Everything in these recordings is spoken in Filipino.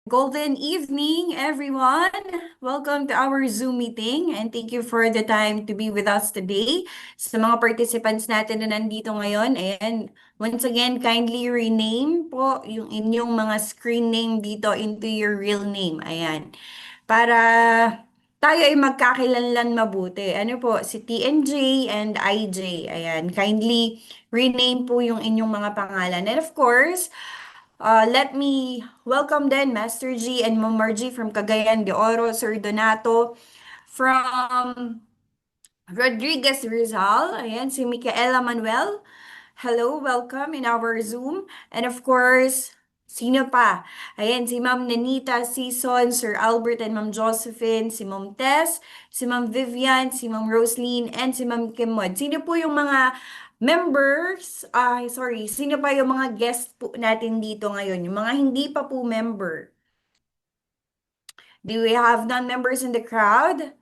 Golden evening, everyone. Welcome to our Zoom meeting and thank you for the time to be with us today. Sa mga participants natin na nandito ngayon, and once again, kindly rename po yung inyong mga screen name dito into your real name. Ayan. Para tayo ay magkakilanlan mabuti. Ano po, si TNJ and IJ. Ayan. Kindly rename po yung inyong mga pangalan. And of course, let me welcome then Master G and Ma'am Margie from Cagayan de Oro, Sir Donato from Rodriguez Rizal. Ayan, si Micaela Manuel. Hello, welcome in our Zoom. And of course, sino pa? Ayan, si Ma'am Nanita Season, Sir Albert and Ma'am Josephine, si Ma'am Tess, si Ma'am Vivian, si Ma'am Rosaline, and si Ma'am Kimod. Sino po yung mga members? Sorry, sino pa yung mga guest po natin dito ngayon? Yung mga hindi pa po member. Do we have non-members in the crowd?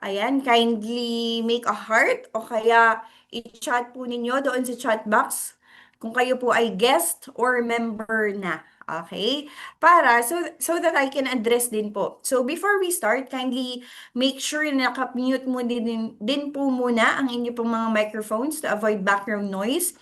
Ayan, kindly make a heart o kaya i-chat po ninyo doon sa chat box kung kayo po ay guest or member na. Okay? Para so that I can address din po. So before we start, kindly make sure na naka-mute mo din po muna ang inyo pong mga microphones to avoid background noise.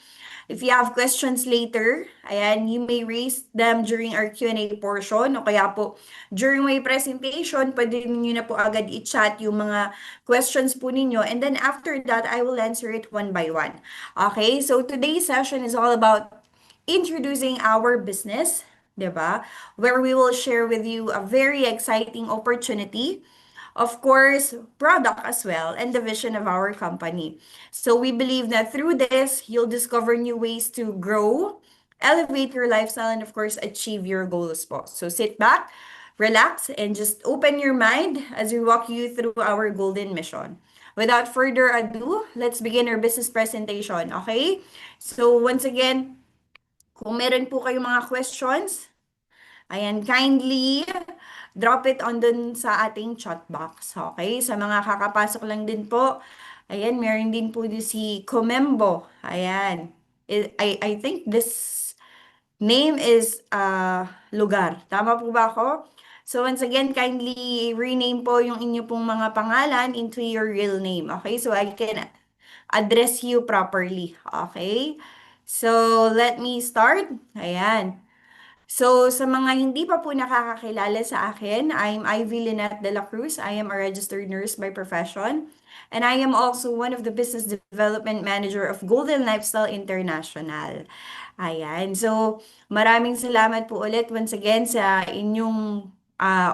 If you have questions later, ayan, you may raise them during our Q&A portion o kaya po during my presentation, pwede niyo na po agad i-chat yung mga questions po ninyo. And then after that, I will answer it one by one. Okay, so today's session is all about introducing our business, 'di ba? Where we will share with you a very exciting opportunity, of course, product as well, and the vision of our company. So we believe that through this, you'll discover new ways to grow, elevate your lifestyle, and of course, achieve your goals po. So sit back, relax, and just open your mind as we walk you through our golden mission. Without further ado, let's begin our business presentation, okay? So once again, kung meron po kayong mga questions, ayan, kindly drop it on dun sa ating chat box. Okay? Sa mga kakapasok lang din po, ayan, meron din po din si Comembo. Ayan. I think this name is lugar. Tama po ba ako? So once again, kindly rename po yung inyo pong mga pangalan into your real name. Okay? So I can address you properly. Okay? So let me start. Ayan. So, sa mga hindi pa po nakakakilala sa akin, I'm Ivy Lynette de la Cruz. I am a registered nurse by profession. And I am also one of the business development manager of Golden Lifestyle International. Ayan. So, maraming salamat po ulit once again sa inyong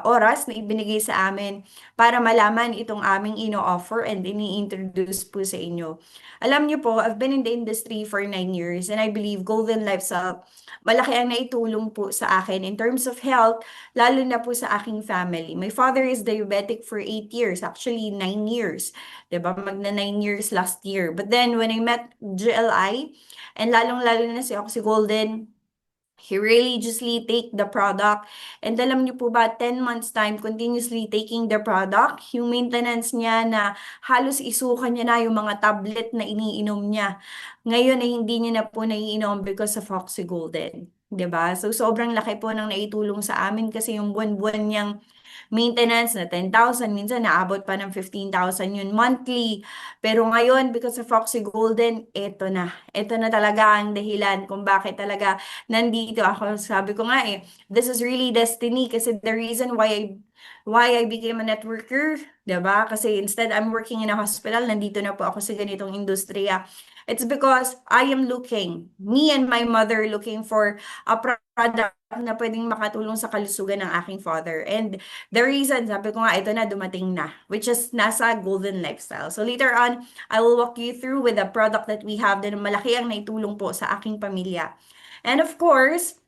oras na ibinigay sa amin para malaman itong aming ino-offer and ini-introduce po sa inyo. Alam niyo po, I've been in the industry for 9 years and I believe Golden Lifestyle malaki ang naitulong po sa akin in terms of health, lalo na po sa aking family. My father is diabetic for 8 years, actually 9 years. 'Di ba? Magna 9 years last year. But then when I met GLI, and lalong-lalo na si Oxy Golden, he religiously take the product. And alam niyo po ba, 10 months time, continuously taking the product, yung maintenance niya na halos isukan niya na yung mga tablet na iniinom niya. Ngayon ay hindi niya na po naiinom because of Oxy Golden. 'Di ba? So sobrang laki po ng naitulong sa amin kasi yung buwan-buwan niyang maintenance na 10,000, minsan naabot pa ng 15,000 yun monthly. Pero ngayon, because of Foxy Golden, eto na. Eto na talaga ang dahilan kung bakit talaga nandito ako. Sabi ko nga this is really destiny kasi the reason why I became a networker, 'di ba? Kasi instead I'm working in a hospital, nandito na po ako sa ganitong industriya. It's because I am looking, me and my mother looking for a product na pwedeng makatulong sa kalusugan ng aking father. And the reason, sabi ko nga, ito na, dumating na, which is nasa Golden Lifestyle. So later on, I will walk you through with the product that we have na malaki ang naitulong po sa aking pamilya. And of course,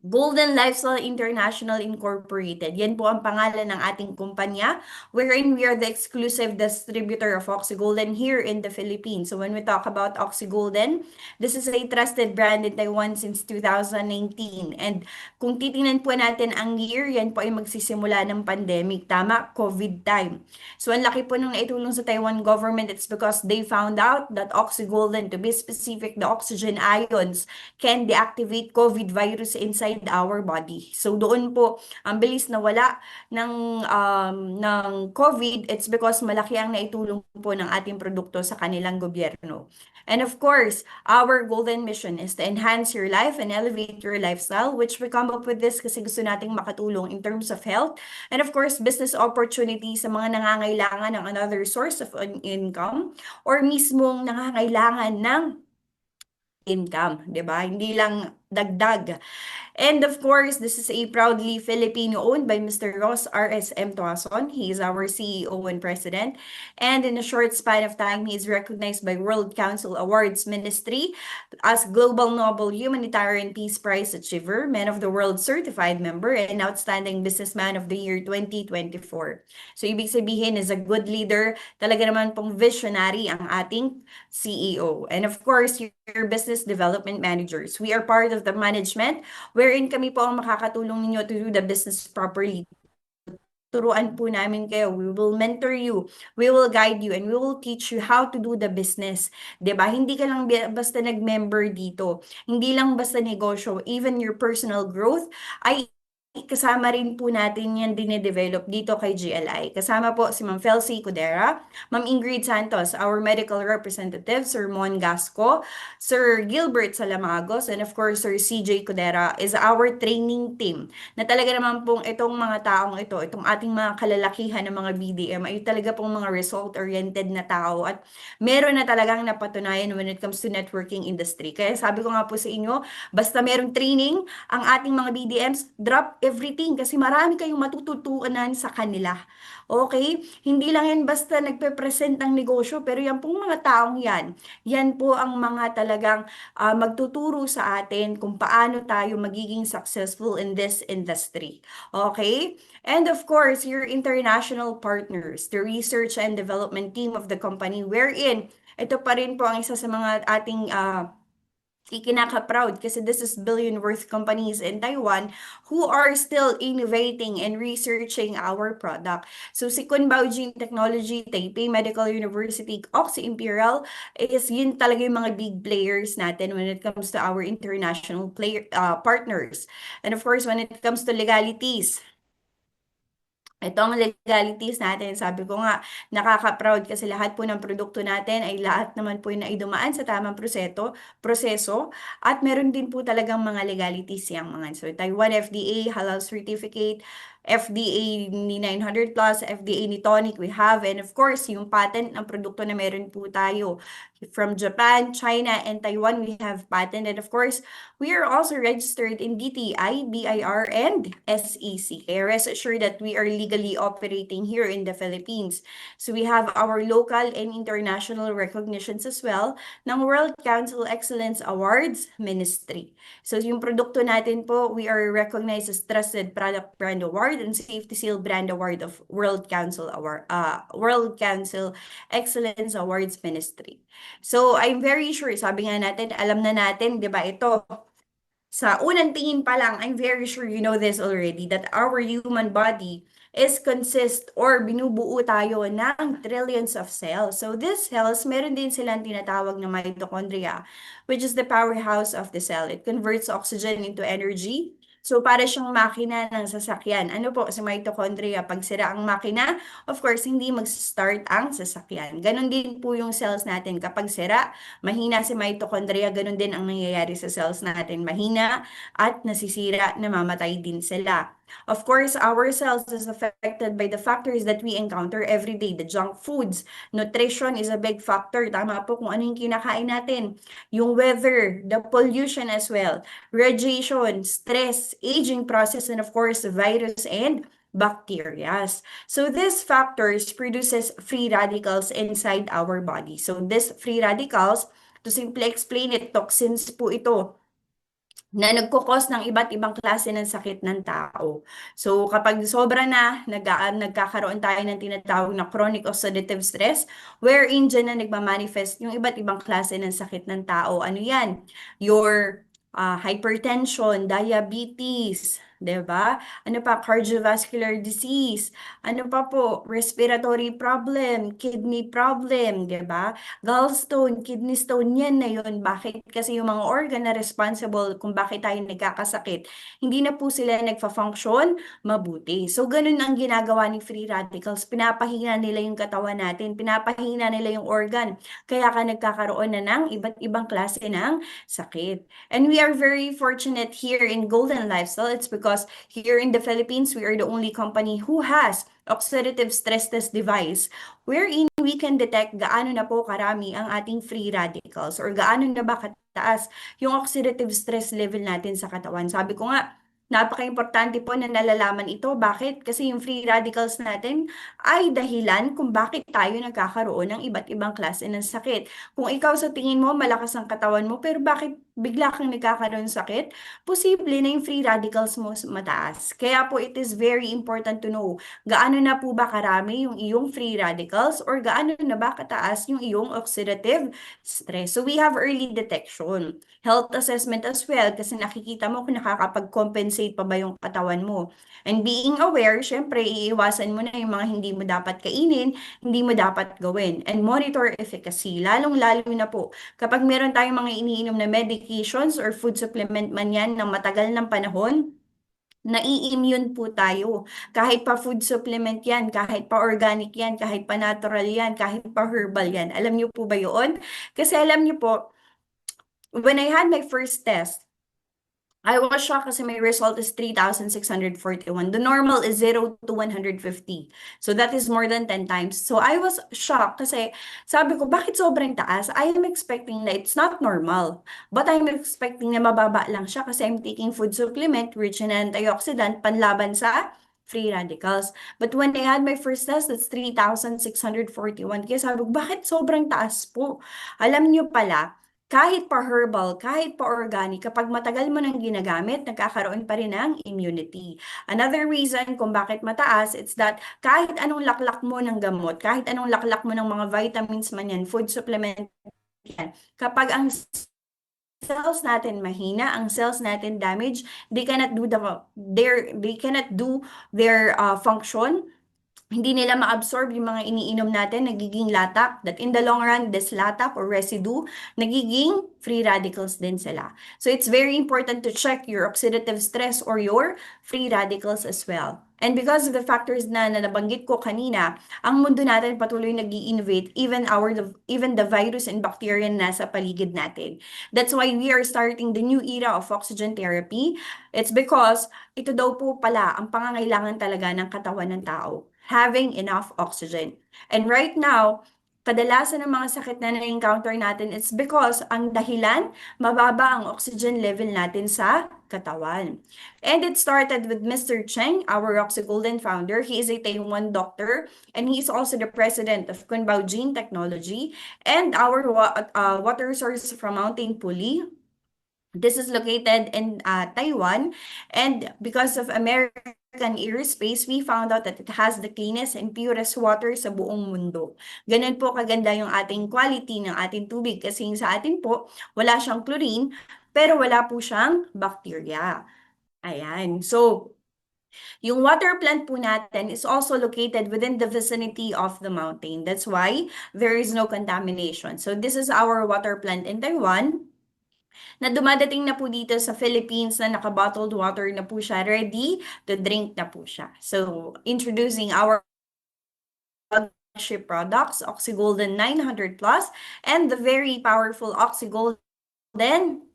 Golden Lifestyle International Incorporated. Yan po ang pangalan ng ating kumpanya, wherein we are the exclusive distributor of Oxy Golden here in the Philippines. So when we talk about Oxy Golden, this is a trusted brand in Taiwan since 2019. And kung titingnan po natin ang year, yan po ay magsisimula ng pandemic. Tama, COVID time. So ang laki po nung naitulong sa Taiwan government, it's because they found out that Oxy Golden, to be specific, the oxygen ions, can deactivate COVID virus inside inside our body. So doon po, ang bilis na wala ng COVID, it's because malaki ang naitulong po ng ating produkto sa kanilang gobyerno. And of course, our golden mission is to enhance your life and elevate your lifestyle, which we come up with this kasi gusto nating makatulong in terms of health. And of course, business opportunities sa mga nangangailangan ng another source of income or mismong nangangailangan ng income, 'di ba? Hindi lang dagdag. And of course, this is a proudly Filipino owned by Mr. Ross R.S.M. Tuason. He is our CEO and president. And in a short span of time, he is recognized by World Council Awards Ministry as Global Nobel Humanitarian Peace Prize Achiever, Man of the World Certified Member, and Outstanding Businessman of the Year 2024. So, ibig sabihin is a good leader. Talaga naman pong visionary ang ating CEO. And of course, your business development managers. We are part of the management wherein kami po ang makakatulong ninyo to do the business properly. Turuan po namin kayo. We will mentor you. We will guide you and we will teach you how to do the business. 'Di ba? Hindi ka lang basta nag-member dito. Hindi lang basta negosyo. Even your personal growth ay kasama rin po natin yan dine-develop dito kay GLI. Kasama po si Ma'am Felcy Cudera, Ma'am Ingrid Santos, our medical representative, Sir Mon Gasco, Sir Gilbert Salamagos, and of course, Sir CJ Cudera is our training team. Na talaga naman pong itong mga taong ito, itong ating mga kalalakihan ng mga BDM, ay talaga pong mga result-oriented na tao at meron na talagang napatunayan when it comes to networking industry. Kaya sabi ko nga po sa inyo, basta merong training, ang ating mga BDMs, drop everything kasi marami kayong matututunan sa kanila. Okay? Hindi lang yan basta nagpe-present ng negosyo, pero yan pong mga taong yan, yan po ang mga talagang magtuturo sa atin kung paano tayo magiging successful in this industry. Okay? And of course, your international partners, the research and development team of the company, wherein ito pa rin po ang isa sa mga ating ikinaka-proud kasi this is billion worth companies in Taiwan who are still innovating and researching our product. So si Kunbao Gene Technology, Taipei Medical University, Oxy Imperial is yun talaga yung mga big players natin when it comes to our international partners. And of course, when it comes to legalities, ito ang legalities natin. Sabi ko nga, nakaka-proud kasi lahat po ng produkto natin ay lahat naman po yung naidumaan sa tamang proseso at meron din po talagang mga legalities yung mga. So, Taiwan FDA, Halal Certificate, FDA ni 900 plus, FDA ni Tonic we have, and of course, yung patent ng produkto na meron po tayo. From Japan, China, and Taiwan, we have patent. And of course, we are also registered in DTI, BIR, and SEC. Kaya rest assured that we are legally operating here in the Philippines. So we have our local and international recognitions as well ng World Council Excellence Awards Ministry. So yung produkto natin po, we are recognized as Trusted Product Brand Award and Safety Seal Brand Award of World Council Excellence Awards Ministry. So I'm very sure, sabi nga natin, alam na natin, 'di ba, ito sa unang tingin pa lang, I'm very sure you know this already, that our human body is consist or binubuo tayo ng trillions of cells. So these cells, meron din silang tinatawag na mitochondria, which is the powerhouse of the cell. It converts oxygen into energy. So para siyang makina ng sasakyan. Ano po sa mitochondria? Pag sira ang makina, of course, hindi mag-start ang sasakyan. Ganon din po yung cells natin. Kapag sira, mahina si mitochondria, ganon din ang nangyayari sa cells natin. Mahina at nasisira, namamatay din sila. Of course, our cells is affected by the factors that we encounter every day. The junk foods, nutrition is a big factor. Tama po kung ano yung kinakain natin. Yung weather, the pollution as well, radiation, stress, aging process, and of course, virus and bacteria. So these factors produces free radicals inside our body. So these free radicals, to simply explain it, toxins po ito na nagkukos ng iba't ibang klase ng sakit ng tao. So kapag sobra na, nagkakaroon tayo ng tinatawag na chronic oxidative stress, wherein dyan na nagmamanifest yung iba't ibang klase ng sakit ng tao. Ano yan? Your hypertension, diabetes, 'di ba? Ano pa, cardiovascular disease, ano pa po, respiratory problem, kidney problem, 'di ba? Gallstone, kidney stone, yan na yun. Bakit? Kasi yung mga organ na responsible kung bakit tayo nagkakasakit, hindi na po sila nagfa-function mabuti. So, ganun ang ginagawa ni free radicals. Pinapahina nila yung katawan natin, pinapahina nila yung organ. Kaya ka nagkakaroon na ng iba't ibang klase ng sakit. And we are very fortunate here in Golden Lifestyle. It's because here in the Philippines, we are the only company who has oxidative stress test device wherein we can detect gaano na po karami ang ating free radicals or gaano na ba kataas yung oxidative stress level natin sa katawan. Sabi ko nga, napaka-importante po na nalalaman ito. Bakit? Kasi yung free radicals natin ay dahilan kung bakit tayo nagkakaroon ng iba't ibang klase ng sakit. Kung ikaw sa tingin mo malakas ang katawan mo, pero bakit bigla kang nagkakaroon ng sakit? Posible na yung free radicals mo mataas. Kaya po it is very important to know gaano na po ba karami yung iyong free radicals or gaano na ba kataas yung iyong oxidative stress. So we have early detection, health assessment as well kasi nakikita mo kung nakakapag-compensate pa ba yung katawan mo. And being aware, syempre iiwasan mo na yung mga hindi mo dapat kainin, hindi mo dapat gawin. And monitor efficacy, lalong-lalo na po kapag meron tayong mga iniinom na medications or food supplement man yan ng matagal ng panahon, nai-immune po tayo. Kahit pa food supplement yan, kahit pa organic yan, kahit pa natural yan, kahit pa herbal yan. Alam niyo po ba yun? Kasi alam niyo po, when I had my first test, I was shocked kasi my result is 3,641. The normal is 0 to 150. So that is more than 10 times. So I was shocked kasi sabi ko, bakit sobrang taas? I am expecting na it's not normal. But I'm expecting na mababa lang siya kasi I'm taking food supplement rich in antioxidant panlaban sa free radicals. But when I had my first test, it's 3,641. Kaya sabi ko, bakit sobrang taas po? Alam niyo pala, kahit pa herbal, kahit pa organic, kapag matagal mo nang ginagamit, nagkakaroon pa rin ng immunity. Another reason kung bakit mataas, it's that kahit anong laklak mo ng gamot, kahit anong laklak mo ng mga vitamins man yan, food supplement yan, kapag ang cells natin mahina, ang cells natin damaged, they cannot do their function, hindi nila ma-absorb yung mga iniinom natin, nagiging latak, that in the long run, this latak or residue, nagiging free radicals din sila. So it's very important to check your oxidative stress or your free radicals as well. And because of the factors na nabanggit ko kanina, ang mundo natin patuloy nag-i-innovate, even the virus and bacteria na nasa paligid natin. That's why we are starting the new era of oxygen therapy. It's because ito daw po pala ang pangangailangan talaga ng katawan ng tao, having enough oxygen. And right now, kadalasan ng mga sakit na na-encounter natin, it's because ang dahilan, mababa ang oxygen level natin sa katawan. And it started with Mr. Cheng, our Roxy Golden founder. He is a Taiwan doctor, and he is also the president of Kunbao Gene Technology, and our water source from Mountain Puli. This is located in Taiwan, and because of American Aerospace, we found out that it has the cleanest and purest water sa buong mundo. Ganun po kaganda yung ating quality ng ating tubig kasi sa atin po, wala siyang chlorine, pero wala po siyang bacteria. Ayan. So, yung water plant po natin is also located within the vicinity of the mountain. That's why there is no contamination. So, this is our water plant in Taiwan na dumadating na po dito sa Philippines na naka-bottled water na po siya, ready to drink na po siya. So, introducing our flagship products, OxyGolden 900 Plus, and the very powerful OxyGolden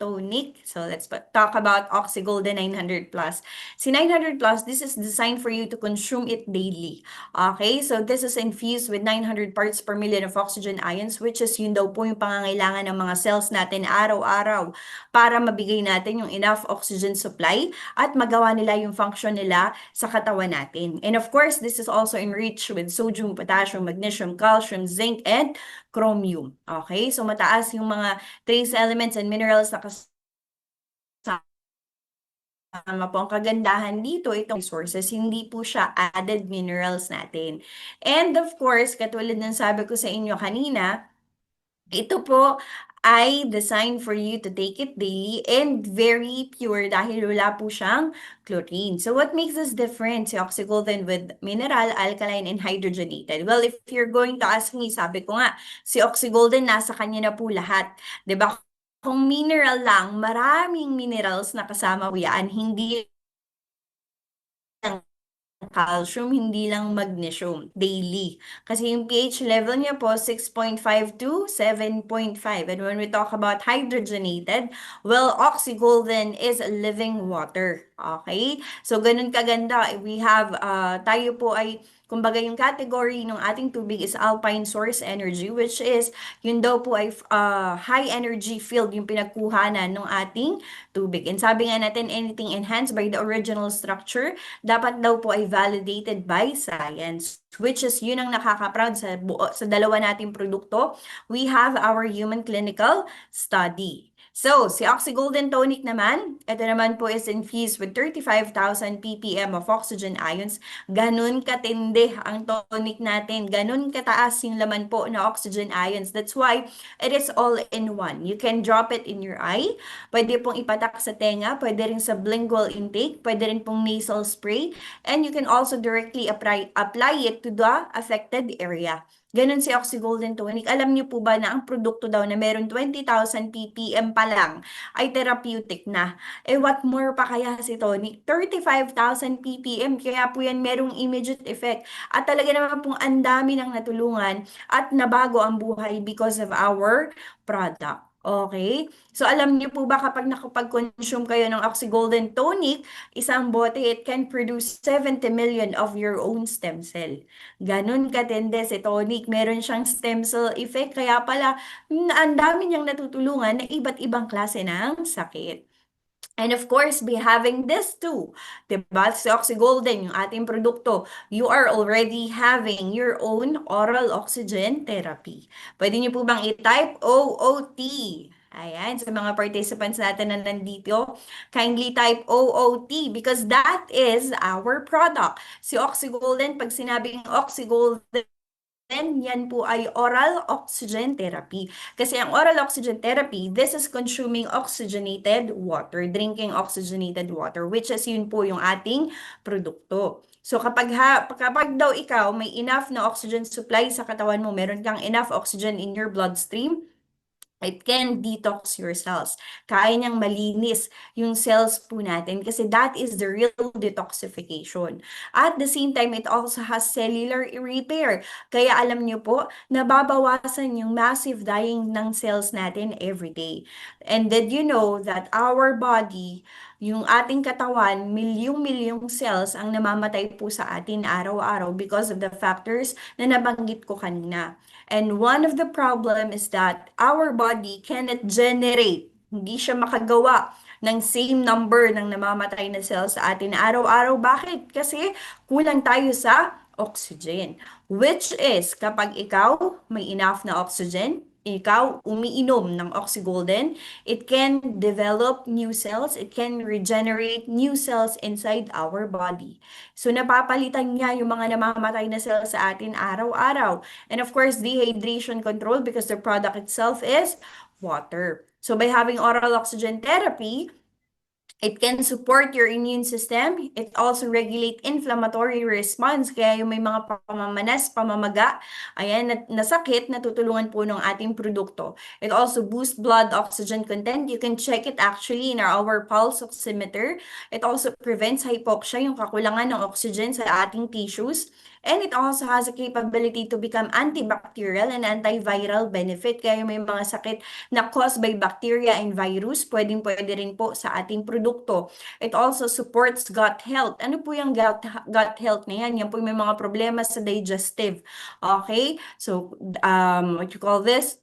Tonic. So let's talk about Oxy Golden 900 Plus. Si 900 Plus, this is designed for you to consume it daily. Okay, so this is infused with 900 parts per million of oxygen ions, which is yun daw po yung pangangailangan ng mga cells natin araw-araw para mabigay natin yung enough oxygen supply at magawa nila yung function nila sa katawan natin. And of course, this is also enriched with sodium, potassium, magnesium, calcium, zinc, and chromium. Okay, so mataas yung mga trace elements and minerals na kasama po. Ang kagandahan dito, itong resources, hindi po siya added minerals natin. And of course, katulad ng sabi ko sa inyo kanina, ito po ay designed for you to take it daily and very pure dahil wala po siyang chlorine. So what makes this different si Oxygolden with mineral, alkaline, and hydrogenated? Well, if you're going to ask me, sabi ko nga, si Oxygolden nasa kanya na po lahat. 'Di ba? Kung mineral lang, maraming minerals na kasama po yan, hindi calcium, hindi lang magnesium, daily. Kasi yung pH level niya po, 6.5 to 7.5. And when we talk about hydrogenated, well, Oxygolden is living water. Okay? So, ganun kaganda. We have, tayo po ay, kumbaga yung category ng ating tubig is alpine source energy, which is, yun daw po ay high energy field yung pinagkuhanan ng ating tubig. And sabi nga natin, anything enhanced by the original structure dapat daw po ay validated by science, which is yun ang nakaka-proud sa dalawa nating produkto. We have our human clinical study. So, si Oxygolden Tonic naman, ito naman po is infused with 35,000 ppm of oxygen ions. Ganun katindi ang tonic natin. Ganun kataas yung laman po na oxygen ions. That's why it is all in one. You can drop it in your eye. Pwede pong ipatak sa tenga. Pwede rin sa lingual intake. Pwede rin pong nasal spray. And you can also directly apply it to the affected area. Ganun si Oxygolden Tonic. Alam niyo po ba na ang produkto daw na meron 20,000 ppm pa lang ay therapeutic na? Eh what more pa kaya si Tonic? 35,000 ppm. Kaya po yan merong immediate effect. At talaga naman pong ang dami ng natulungan at nabago ang buhay because of our product. Okay? So alam niyo po ba kapag nakapag-consume kayo ng Oxygolden Tonic, isang bote, it can produce 70 million of your own stem cell. Ganun katindi si tonic. Meron siyang stem cell effect. Kaya pala, ang dami niyang natutulungan na iba't ibang klase ng sakit. And of course, be having this too. Diba? Si Oxygolden, yung ating produkto, you are already having your own oral oxygen therapy. Pwede niyo po bang i-type OOT? Ayan, sa mga participants natin na nandito, kindly type OOT because that is our product. Si Oxygolden, pag sinabing Oxygolden, then, yan po ay oral oxygen therapy. Kasi ang oral oxygen therapy, this is consuming oxygenated water, drinking oxygenated water, which is yun po yung ating produkto. So kapag daw ikaw may enough na oxygen supply sa katawan mo, meron kang enough oxygen in your bloodstream, it can detox your cells. Kaya niyang malinis yung cells po natin kasi that is the real detoxification. At the same time, it also has cellular repair. Kaya alam niyo po, nababawasan yung massive dying ng cells natin every day. And did you know that our body, yung ating katawan, milyong-milyong cells ang namamatay po sa atin araw-araw because of the factors na nabanggit ko kanina. And one of the problem is that our body cannot generate, hindi siya makagawa ng same number ng namamatay na cells sa atin araw-araw. Bakit? Kasi kulang tayo sa oxygen. Which is, kapag ikaw may enough na oxygen, ikaw umiinom ng Oxygolden, it can develop new cells, it can regenerate new cells inside our body. So napapalitan niya yung mga namamatay na cells sa atin araw-araw. And of course, dehydration control because the product itself is water. So by having oral oxygen therapy, it can support your immune system. It also regulate inflammatory response. Kaya yung may mga pamamanas, pamamaga, ayan, na sakit, natutulungan po ng ating produkto. It also boosts blood oxygen content. You can check it actually in our pulse oximeter. It also prevents hypoxia, yung kakulangan ng oxygen sa ating tissues. And it also has a capability to become antibacterial and antiviral benefit. Kaya may mga sakit na caused by bacteria and virus, pwede rin po sa ating produkto. It also supports gut health. Ano po yung gut health na yan? Yan po yung may mga problema sa digestive. Okay? So, what you call this?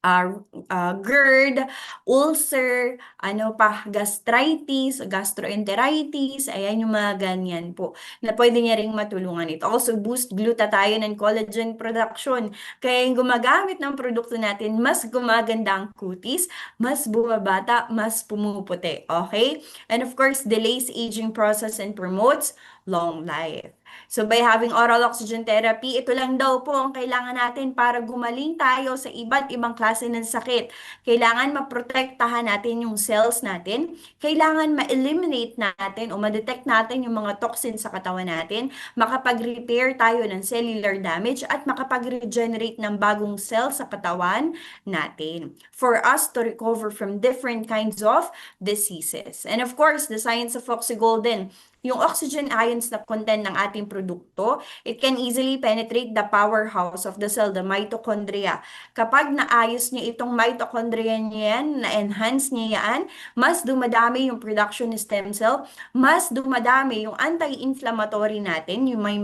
GERD, ulcer, ano pa, gastritis, gastroenteritis, ayan yung mga ganyan po, na pwede niya ring matulungan. It also boost glutathione and collagen production. Kaya yung gumagamit ng produkto natin, mas gumaganda ang kutis, mas bumabata, mas pumuputi. Okay? And of course, delays aging process and promotes long life. So by having oral oxygen therapy, ito lang daw po ang kailangan natin para gumaling tayo sa iba't ibang klase ng sakit. Kailangan maprotektahan natin yung cells natin, kailangan ma-eliminate natin o ma-detect natin yung mga toxins sa katawan natin, makapag-repair tayo ng cellular damage at makapag-regenerate ng bagong cells sa katawan natin for us to recover from different kinds of diseases. And of course, the science of oxygolden, yung oxygen ions na content ng ating produkto, it can easily penetrate the powerhouse of the cell, the mitochondria. Kapag naayos niya itong mitochondria niya yan, na-enhance niya yan, mas dumadami yung production ng stem cell, mas dumadami yung anti-inflammatory natin, yung may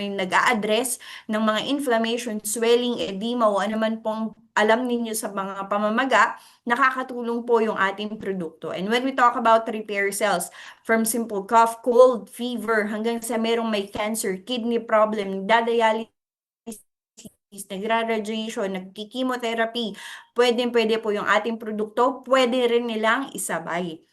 nag-a-address ng mga inflammation, swelling, edema, o ano man pong alam ninyo sa mga pamamaga, nakakatulong po yung ating produkto. And when we talk about repair cells, from simple cough, cold, fever, hanggang sa merong may cancer, kidney problem, nagdadialysis, nagra-radiation, nagki-chemotherapy, pwede po yung ating produkto, pwede rin nilang isabay.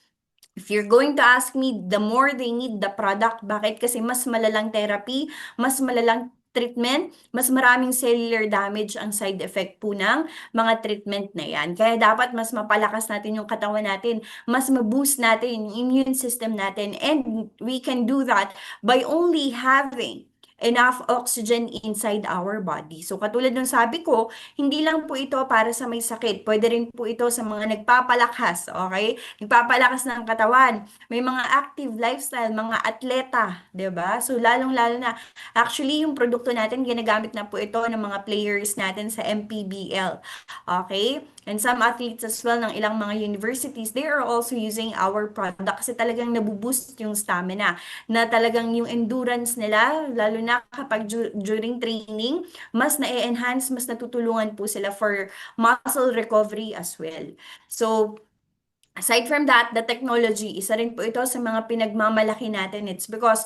If you're going to ask me, the more they need the product, bakit? Kasi mas malalang therapy, mas malalang treatment, mas maraming cellular damage ang side effect po ng mga treatment na yan. Kaya dapat mas mapalakas natin yung katawan natin, mas ma-boost natin yung immune system natin, and we can do that by only having enough oxygen inside our body. So katulad ng sabi ko, hindi lang po ito para sa may sakit. Pwede rin po ito sa mga nagpapalakas, okay? Nagpapalakas ng katawan. May mga active lifestyle, mga atleta, 'di ba? So lalong-lalo na actually yung produkto natin ginagamit na po ito ng mga players natin sa MPBL. Okay? And some athletes as well ng ilang mga universities, they are also using our product kasi talagang nabuboost yung stamina, na talagang yung endurance nila, lalo na kapag during training, mas na-enhance, mas natutulungan po sila for muscle recovery as well. So, aside from that, the technology, isa rin po ito sa mga pinagmamalaki natin. It's because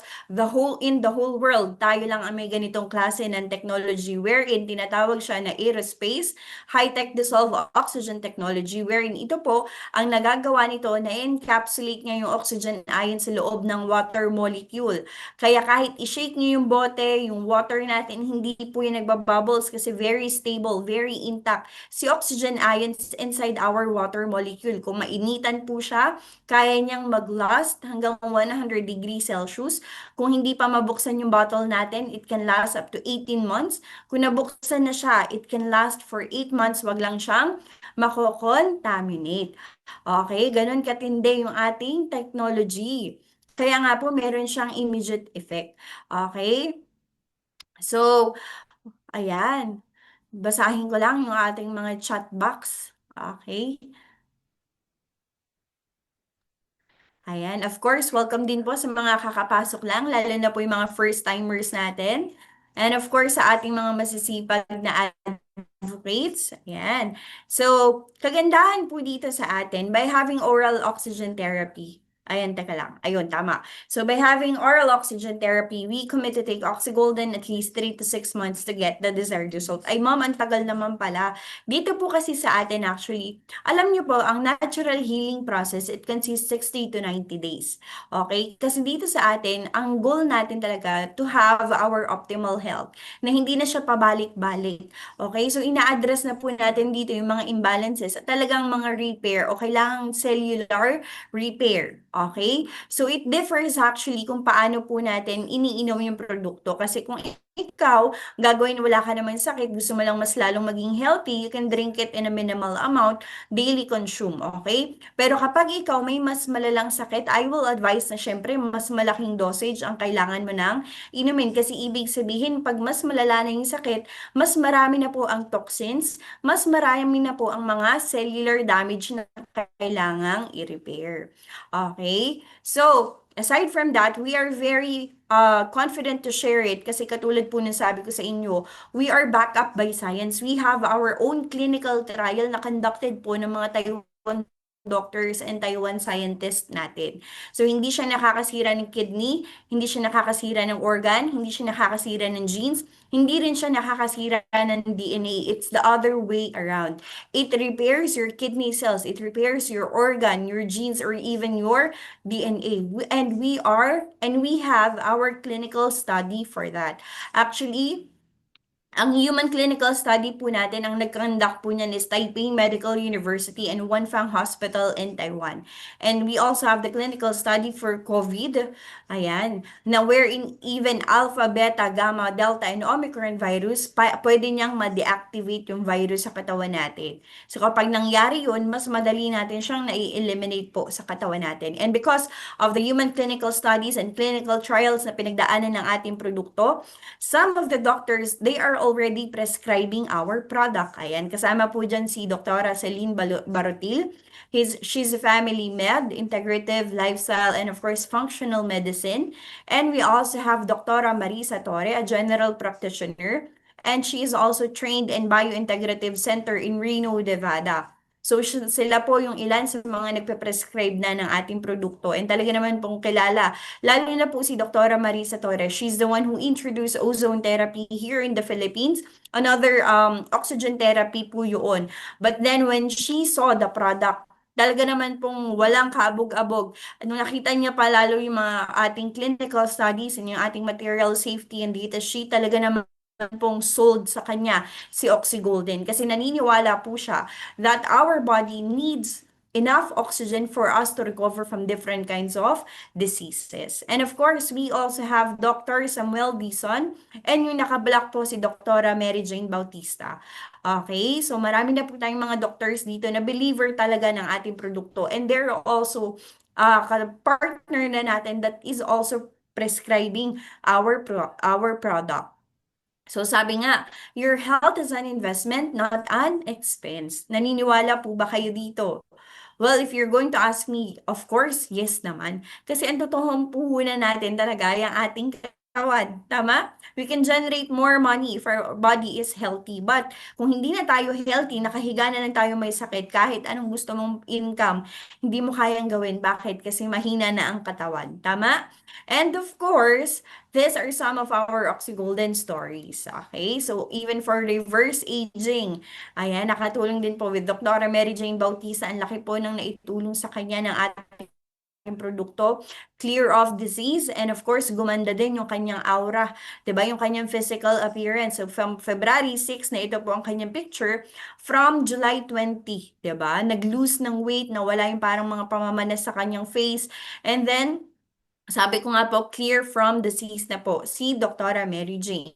in the whole world, tayo lang ang may ganitong klase ng technology wherein tinatawag siya na aerospace, high-tech dissolved oxygen technology, wherein ito po, ang nagagawa nito na encapsulate niya yung oxygen ion sa loob ng water molecule. Kaya kahit i-shake niyo yung bote, yung water natin, hindi po yung nagbabubbles kasi very stable, very intact. Si oxygen ions inside our water molecule, kung mainitan po siya, kaya niyang mag-last hanggang 100 degrees Celsius. Kung hindi pa mabuksan yung bottle natin, it can last up to 18 months. Kung nabuksan na siya, it can last for 8 months. Wag lang siyang mako-contaminate. Okay, ganun katindi yung ating technology. Kaya nga po, meron siyang immediate effect. Okay? So, ayan. Basahin ko lang yung ating mga chat box. Okay? Ayan, of course, welcome din po sa mga kakapasok lang, lalo na po yung mga first-timers natin. And of course, sa ating mga masisipag na advocates. Ayan. So, kagandahan po dito sa atin, by having oral oxygen therapy. Ayan, teka lang. Ayun, tama. So, by having oral oxygen therapy, we commit to take Oxygolden at least 3 to 6 months to get the desired result. Ay, ma'am, ang tagal naman pala. Dito po kasi sa atin actually, alam niyo po, ang natural healing process, it consists 60 to 90 days. Okay? Kasi dito sa atin, ang goal natin talaga to have our optimal health, na hindi na siya pabalik-balik. Okay? So, ina-address na po natin dito yung mga imbalances at talagang mga repair o kailangang cellular repair. Okay? So, it differs actually kung paano po natin iniinom yung produkto. Kasi kung ikaw, gagawin wala ka naman sakit, gusto mo lang mas lalong maging healthy, you can drink it in a minimal amount, daily consume, okay? Pero kapag ikaw may mas malalang sakit, I will advise na syempre mas malaking dosage ang kailangan mo nang inumin. Kasi ibig sabihin, pag mas malala na yung sakit, mas marami na po ang toxins, mas marami na po ang mga cellular damage na kailangang i-repair. Okay? So, aside from that, we are very confident to share it kasi katulad po ng sabi ko sa inyo, we are backed up by science. We have our own clinical trial na conducted po ng mga Taiwan doctors and Taiwan scientists natin. So, hindi siya nakakasira ng kidney, hindi siya nakakasira ng organ, hindi siya nakakasira ng genes, hindi rin siya nakakasira ng DNA. It's the other way around. It repairs your kidney cells, it repairs your organ, your genes, or even your DNA. And we have our clinical study for that. Actually, ang human clinical study po natin, ang nag-conduct po niyan is Taipei Medical University and Wanfang Hospital in Taiwan. And we also have the clinical study for COVID, ayan, na wherein even Alpha, Beta, Gamma, Delta, and Omicron virus, pwede niyang ma-deactivate yung virus sa katawan natin. So kapag nangyari yun, mas madali natin siyang na-eliminate po sa katawan natin. And because of the human clinical studies and clinical trials na pinagdaanan ng ating produkto, some of the doctors, they are already prescribing our product. Ayan, kasama po dyan si Dr. Celine Barotil. She's a family med, integrative lifestyle, and of course, functional medicine. And we also have Dr. Marisa Torre, a general practitioner. And she is also trained in Biointegrative Center in Reno, Nevada. So, sila po yung ilan sa mga nagpe-prescribe na ng ating produkto. And talaga naman pong kilala. Lalo na po si Dr. Marisa Torres. She's the one who introduced ozone therapy here in the Philippines. Another oxygen therapy po yun. But then when she saw the product, talaga naman pong walang kaabog-abog. Nung nakita niya pa lalo yung mga ating clinical studies and yung ating material safety and data sheet, talaga naman pong sold sa kanya si Oxygolden kasi naniniwala po siya that our body needs enough oxygen for us to recover from different kinds of diseases. And of course, we also have Dr. Samuel Dizon and yung naka-block po si Dr. Mary Jane Bautista. Okay, so marami na po tayong mga doctors dito na believer talaga ng ating produkto and they're also partner na natin that is also prescribing our product. So sabi nga, your health is an investment, not an expense. Naniniwala po ba kayo dito? Well, if you're going to ask me, of course, yes naman. Kasi ang totoong puhunan natin talaga yung ating katawan. Tama? We can generate more money if our body is healthy. But kung hindi na tayo healthy, nakahiga na lang tayo may sakit, kahit anong gusto mong income, hindi mo kayang gawin. Bakit? Kasi mahina na ang katawan. Tama? And of course, these are some of our Oxygolden stories. Okay? So, even for reverse aging, ayan, nakatulong din po with Dr. Mary Jane Bautista. Ang laki po ng naitulong sa kanya ng ating produkto, clear of disease, and of course, gumanda din yung kanyang aura, 'di ba? Yung kanyang physical appearance. So, from February 6 na ito po ang kanyang picture, from July 20, 'di ba? Nag-lose ng weight, nawala yung parang mga pamamanas sa kanyang face, and then, sabi ko nga po, clear from disease na po si Dr. Mary Jane.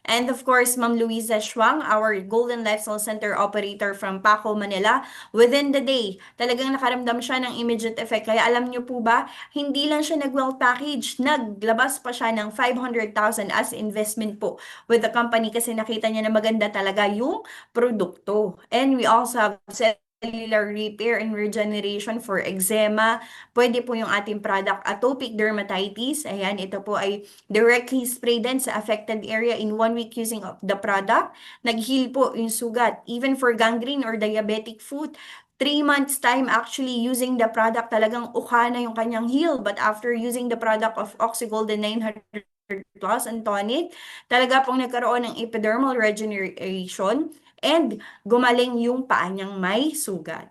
And of course, Ma'am Luisa Schwang, our Golden Lifestyle Center operator from Paco, Manila, within the day, talagang nakaramdam siya ng immediate effect. Kaya alam niyo po ba, hindi lang siya nag-well package, naglabas pa siya ng 500,000 as investment po with the company kasi nakita niya na maganda talaga yung produkto. And we also have cellular repair and regeneration for eczema. Pwede po yung ating product, atopic dermatitis. Ayan, ito po ay directly spray din sa affected area in 1 week using of the product. Nag-heal po yung sugat. Even for gangrene or diabetic foot, 3 months time actually using the product, talagang ukha na yung kanyang heal. But after using the product of Oxygolden 900 Plus and tonic, talaga pong nagkaroon ng epidermal regeneration and gumaling yung paa niyang may sugat.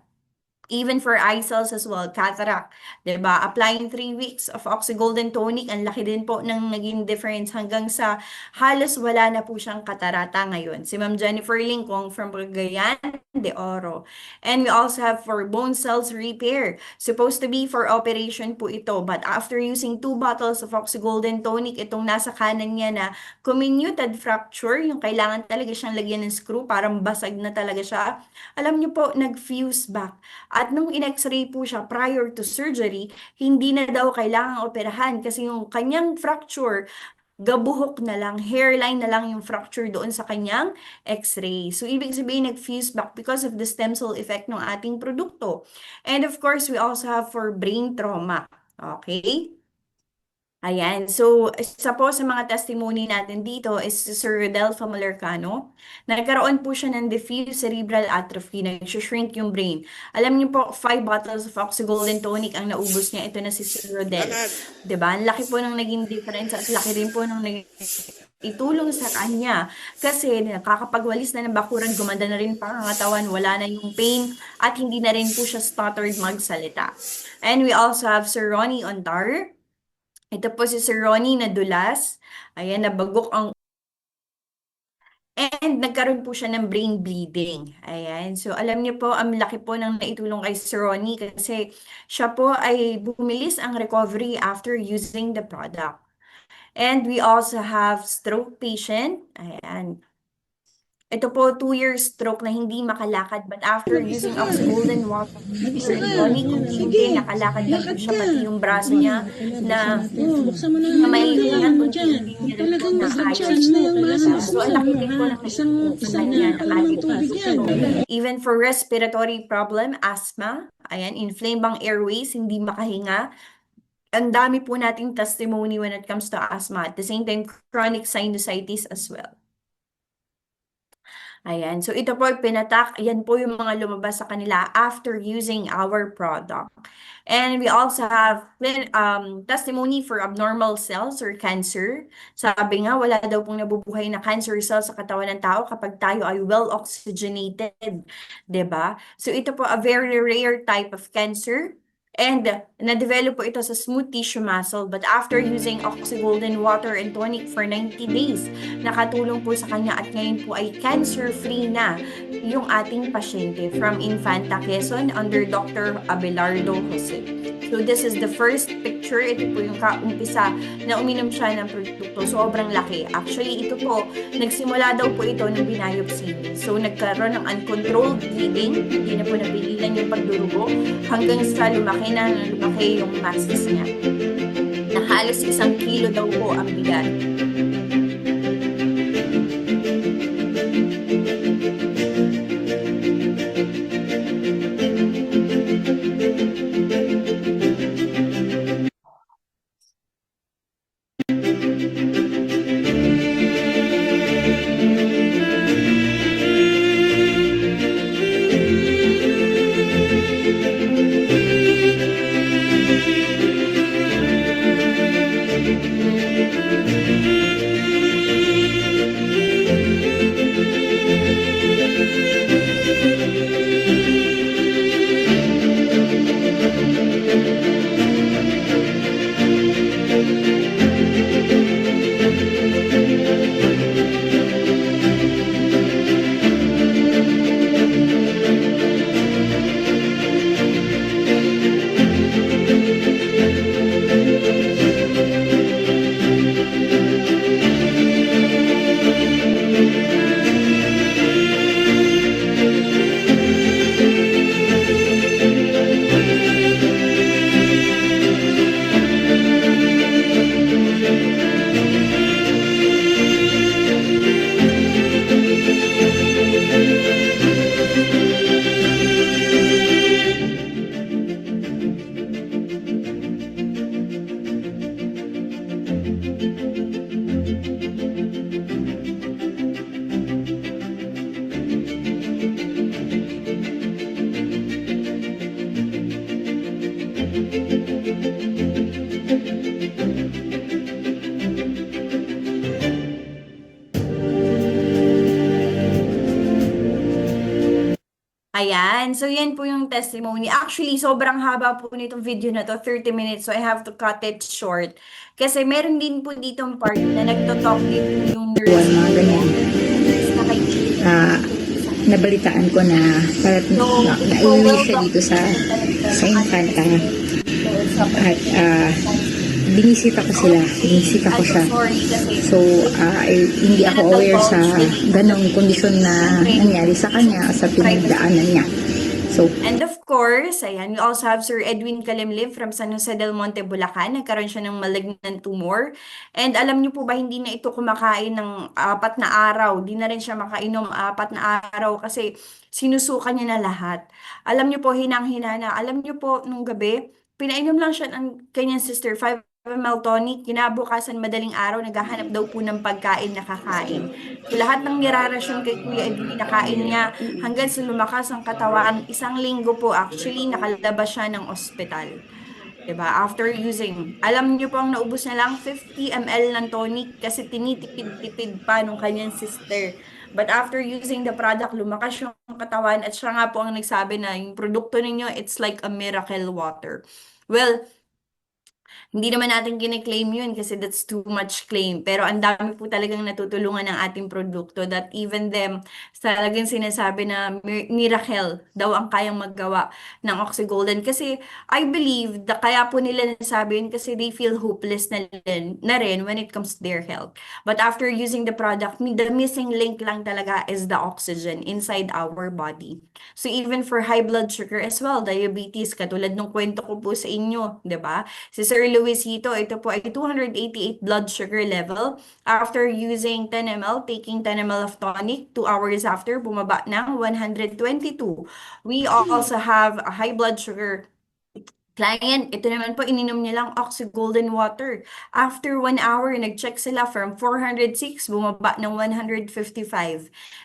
Even for eye cells as well, cataract, 'di ba? Applying 3 weeks of Oxygolden tonic, ang laki din po ng naging difference hanggang sa halos wala na po siyang katarata ngayon. Si Ma'am Jennifer Lingkong from Cagayan de Oro. And we also have for bone cells repair. Supposed to be for operation po ito, but after using 2 bottles of Oxygolden tonic, itong nasa kanan niya na comminuted fracture, yung kailangan talaga siyang lagyan ng screw, parang basag na talaga siya. Alam niyo po, nag-fuse back. At nung in-x-ray po siya prior to surgery, hindi na daw kailangang operahan kasi yung kanyang fracture, gabuhok na lang, hairline na lang yung fracture doon sa kanyang x-ray. So, ibig sabihin, nag-fuse back because of the stem cell effect ng ating produkto. And of course, we also have for brain trauma. Okay? Ayan. So, isa po sa mga testimony natin dito is si Sir Rodelfo Malercano. Nagkaroon po siya ng diffuse cerebral atrophy, nag-shrink yung brain. Alam niyo po, 5 bottles of oxygolden tonic ang naubos niya. Ito na si Sir Rodel. 'Di ba? Ang laki po ng naging difference at laki rin po ng naging itulong sa kanya. Kasi nakakapagwalis na ng bakuran, gumanda na rin pangangatawan, wala na yung pain, at hindi na rin po siya stuttered magsalita. And we also have Sir Ronnie Ontar. Ito po si Sir Ronnie nadulas. Ayan, nabagok ang and nagkaroon po siya ng brain bleeding. Ayan. So, alam niyo po, ang laki po ng naitulong kay Sir Ronnie kasi siya po ay bumilis ang recovery after using the product. And we also have stroke patient. Ayan. Ito po, 2 year stroke na hindi makalakad but after using oxygolden water Mag-isa and ka. tonic, unti-unti Sige. nakalakad na po Lakad siya, ka. pati yung braso niya na Buksan mo na na yung may hawakan unat, mo dyan. unti-unti niya rin po Talagang na buksan ayos. na yung muscles So, mo. ang laki din po ng Isang naitulong sa kanya na kalamang ayos. tubig yan. Even for respiratory problem, asthma, ayan, inflamed ang airways, hindi makahinga. Ang dami po nating testimony when it comes to asthma. At the same time, chronic sinusitis as well. Ayan. So, ito po, pinatak. Yan po yung mga lumabas sa kanila after using our product. And we also have testimony for abnormal cells or cancer. Sabi nga, wala daw pong nabubuhay na cancer cells sa katawan ng tao kapag tayo ay well oxygenated. 'Di ba? So, ito po, a very rare type of cancer. And na-develop po ito sa smooth tissue muscle. But after using oxygolden water and tonic for 90 days, nakatulong po sa kanya at ngayon po ay cancer-free na yung ating pasyente from Infanta Quezon under Dr. Abelardo Jose. So this is the first picture. Ito po yung kaumpisa na uminom siya ng produkto. Sobrang laki. Actually, ito po, nagsimula daw po ito ng binayopsy. So nagkaroon ng uncontrolled bleeding. Hindi na po napigilan yung pagdurugo hanggang sa lumaki yung masses niya. Na halos 1 kilo daw po ang bigat. Ayan. So, yan po yung testimony. Actually, sobrang haba po nitong video na to, 30 minutes. So, I have to cut it short. Kasi meron din po ditong part na nagtotalk din po yung nurse. Mga ganyan. Na kay Nabalitaan ko na parang naiuwi siya dito sa Infanta. At binisita ko sila. Binisita ko siya. Sorry kasi So, hindi ako aware sa ganong kondisyon na nangyari sa kanya sa pinagdaanan niya. So, and of course, ayan, we also have Sir Edwin Kalimlim from San Jose del Monte, Bulacan. Nagkaroon siya ng malignant tumor. And alam niyo po ba, hindi na ito kumakain ng 4 na araw. Di na rin siya makainom 4 na araw kasi sinusuka niya na lahat. Alam niyo po, hinang-hina na. Alam niyo po, nung gabi, pinainom lang siya ng kanyang sister 5 ml tonic, kinabukasan madaling araw, naghahanap daw po ng pagkain na kakain. So lahat ng nirarasyon kay Kuya Edwin, kinakain niya hanggang sa lumakas ang katawan. 1 linggo po actually, nakalabas siya ng ospital. 'Di ba? After using, alam niyo po ang naubos na lang 50 ml ng tonic kasi tinitipid-tipid pa nung kanyang sister. But after using the product, lumakas yung katawan at siya nga po ang nagsabi na yung produkto ninyo, it's like a miracle water. Well, hindi naman natin kine-claim yun kasi that's too much claim. Pero ang dami po talagang natutulungan ng ating produkto that even them, talagang sinasabi na miracle daw ang kayang maggawa ng Oxygolden. Kasi I believe kaya po nila nasabi yun kasi they feel hopeless na rin when it comes to their health. But after using the product, the missing link lang talaga is the oxygen inside our body. So even for high blood sugar as well, diabetes, katulad nung kwento ko po sa inyo, 'di ba? Si Sir Luisito, ito po ay 288 blood sugar level. After using 10 ml, taking 10 ml of tonic, 2 hours after, bumaba ng 122. We also have a high blood sugar client, ito naman po, ininom niya lang Oxy Golden Water. After 1 hour, nag-check sila from 406, bumaba ng 155.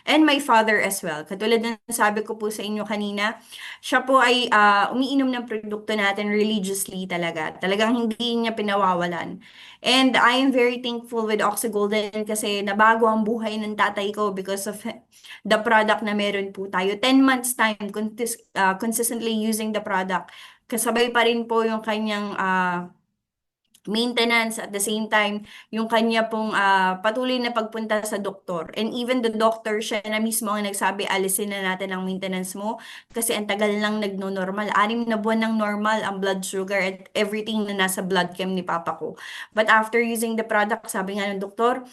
And my father as well. Katulad ng sabi ko po sa inyo kanina, siya po ay umiinom ng produkto natin religiously talaga. Talagang hindi niya pinawawalan. And I am very thankful with Oxy Golden kasi nabago ang buhay ng tatay ko because of the product na meron po tayo. 10 months time consistently using the product. Kasabay pa rin po yung kanyang maintenance at the same time yung kanya pong patuloy na pagpunta sa doktor. And even the doctor, siya na mismo ang nagsabi, alisin na natin ang maintenance mo kasi ang tagal lang nagno-normal. 6 na buwan ng normal ang blood sugar at everything na nasa blood chem ni papa ko. But after using the product, sabi nga ng doktor,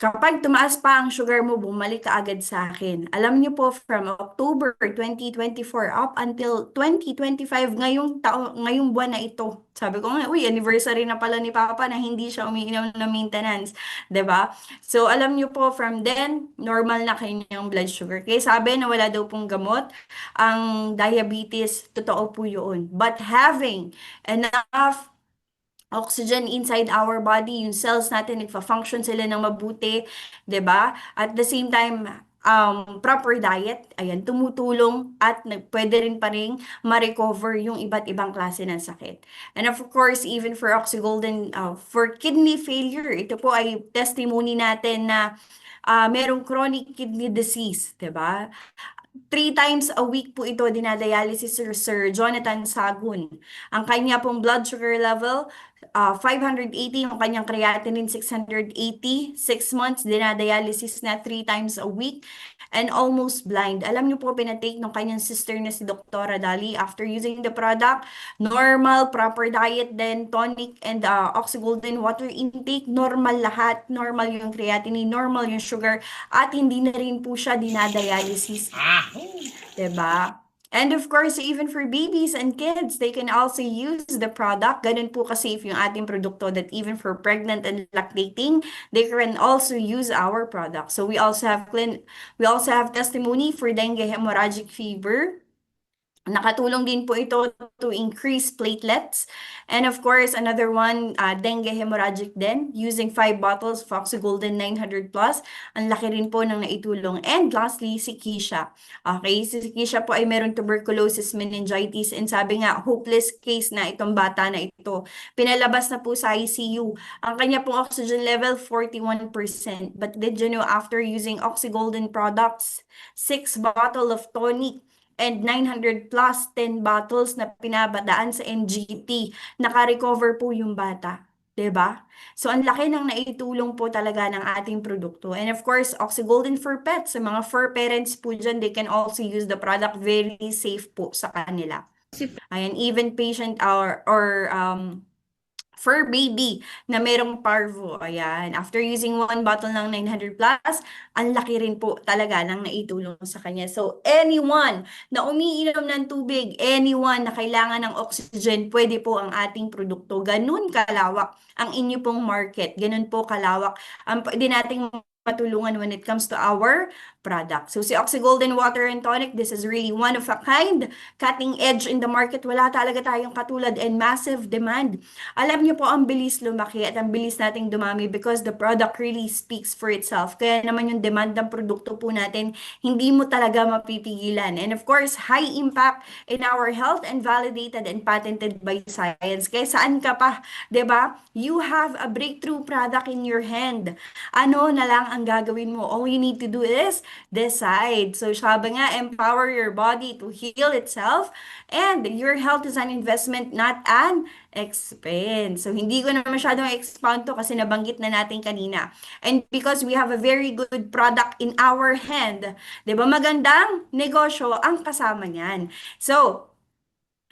kapag tumaas pa ang sugar mo, bumalik ka agad sa akin. Alam niyo po, from October 2024 up until 2025, ngayong buwan na ito. Sabi ko nga, uy, anniversary na pala ni Papa na hindi siya umiinom ng maintenance. 'Di ba? So, alam niyo po, from then, normal na kanyang blood sugar. Kaya sabi na wala daw pong gamot, ang diabetes, totoo po yun. But having enough oxygen inside our body, yung cells natin nagfa-function sila ng mabuti, 'di ba? At the same time, proper diet, ayan, tumutulong at pwede rin pa rin ma-recover yung iba't ibang klase ng sakit. And of course, even for Oxygolden, for kidney failure, ito po ay testimony natin na merong chronic kidney disease, 'di ba? 3 times a week po ito dinadialysis Sir Jonathan Sagun. Ang kanya pong blood sugar level, 580, yung kanyang creatinine 680, 6 months dinadialysis na 3 times a week and almost blind. Alam niyo po, pinatake ng kanyang sister na si Dr. Dali after using the product, normal, proper diet then tonic and Oxygolden water intake, normal lahat, normal yung creatinine, normal yung sugar, at hindi na rin po siya dinadialysis. 'Di ba? And of course, even for babies and kids, they can also use the product. Ganun po ka-safe yung ating produkto that even for pregnant and lactating, they can also use our product. So we also have testimony for dengue hemorrhagic fever. Nakatulong din po ito to increase platelets. And of course, another one, dengue hemorrhagic din, using 5 bottles of Oxygolden 900 plus. Ang laki rin po ng naitulong. And lastly, si Keisha. Okay, si Keisha po ay meron tuberculosis, meningitis, and sabi nga, hopeless case na itong bata na ito. Pinalabas na po sa ICU. Ang kanya pong oxygen level, 41%. But did you know, after using Oxygolden products, 6 bottle of tonic, and 900 plus 10 bottles na pinabadaan sa NGT, naka-recover po yung bata. 'Di ba? So, ang laki ng naitulong po talaga ng ating produkto. And of course, Oxygolden for pets. Sa mga fur parents po dyan, they can also use the product. Very safe po sa kanila. Ayan, even patient or fur baby na merong parvo. Ayan. After using 1 bottle ng 900 plus, ang laki rin po talaga ng naitulong sa kanya. So, anyone na umiinom ng tubig, anyone na kailangan ng oxygen, pwede po ang ating produkto. Ganun kalawak ang inyo pong market. Ganun po kalawak ang pwede nating matulungan when it comes to our product. So si Oxy Golden Water and Tonic, this is really one of a kind, cutting edge in the market. Wala talaga tayong katulad and massive demand. Alam niyo po, ang bilis lumaki at ang bilis nating dumami because the product really speaks for itself. Kaya naman yung demand ng produkto po natin, hindi mo talaga mapipigilan. And of course, high impact in our health and validated and patented by science. Kaya saan ka pa, 'di ba? You have a breakthrough product in your hand. Ano na lang ang gagawin mo? All you need to do is decide. So sabi nga, empower your body to heal itself, and your health is an investment, not an expense. So hindi ko na masyadong expound to kasi nabanggit na natin kanina. And because we have a very good product in our hand, 'di ba magandang negosyo ang kasama niyan. So,